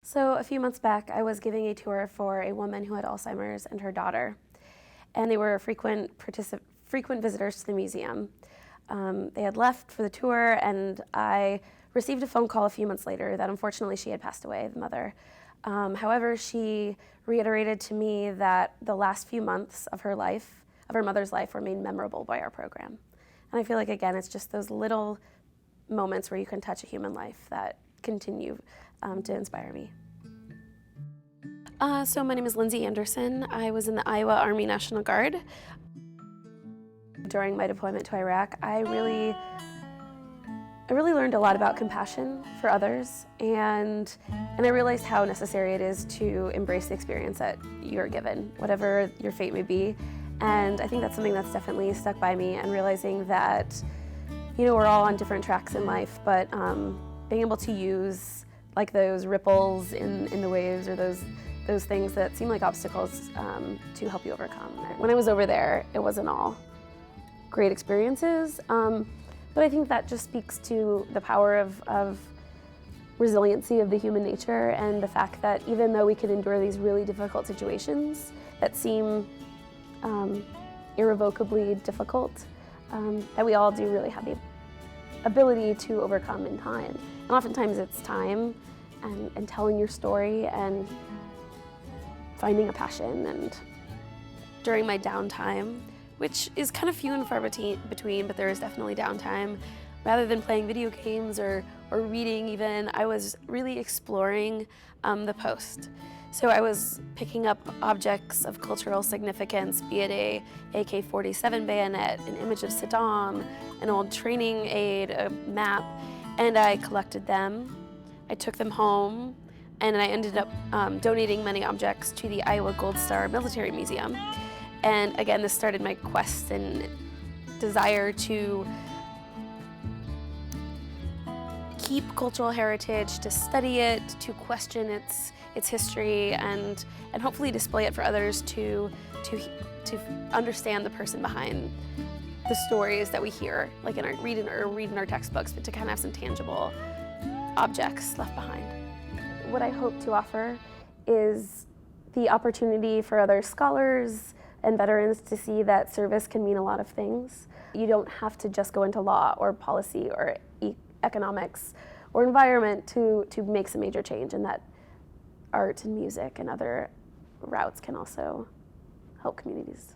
So a few months back, I was giving a tour for a woman who had Alzheimer's and her daughter, and they were frequent visitors to the museum. They had left for the tour, and I received a phone call a few months later that unfortunately she had passed away, the mother. However, she reiterated to me that the last few months of her life, of her mother's life, were made memorable by our program. And I feel like, again, it's just those little moments where you can touch a human life that continue to inspire me. So my name is Lyndsey Anderson. I was in the Iowa Army National Guard. During my deployment to Iraq, I really learned a lot about compassion for others, and I realized how necessary it is to embrace the experience that you're given, whatever your fate may be. And I think that's something that's definitely stuck by me, and realizing that, we're all on different tracks in life, but being able to use like those ripples in the waves, or those things that seem like obstacles, to help you overcome. When I was over there, it wasn't all great experiences, but I think that just speaks to the power of resiliency of the human nature, and the fact that even though we can endure these really difficult situations that seem irrevocably difficult, that we all do really have the ability to overcome in time. And oftentimes it's time and telling your story and finding a passion. And during my downtime, which is kind of few and far between, but there is definitely downtime, rather than playing video games or reading even, I was really exploring the post. So I was picking up objects of cultural significance, be it a AK-47 bayonet, an image of Saddam, an old training aid, a map, and I collected them. I took them home, and I ended up donating many objects to the Iowa Gold Star Military Museum. And again, this started my quest and desire to keep cultural heritage, to study it, to question its history, and hopefully display it for others to understand the person behind the stories that we hear, like read in our textbooks, but to kind of have some tangible objects left behind. What I hope to offer is the opportunity for other scholars and veterans to see that service can mean a lot of things. You don't have to just go into law or policy or economics or environment to make some major change, and that art and music and other routes can also help communities.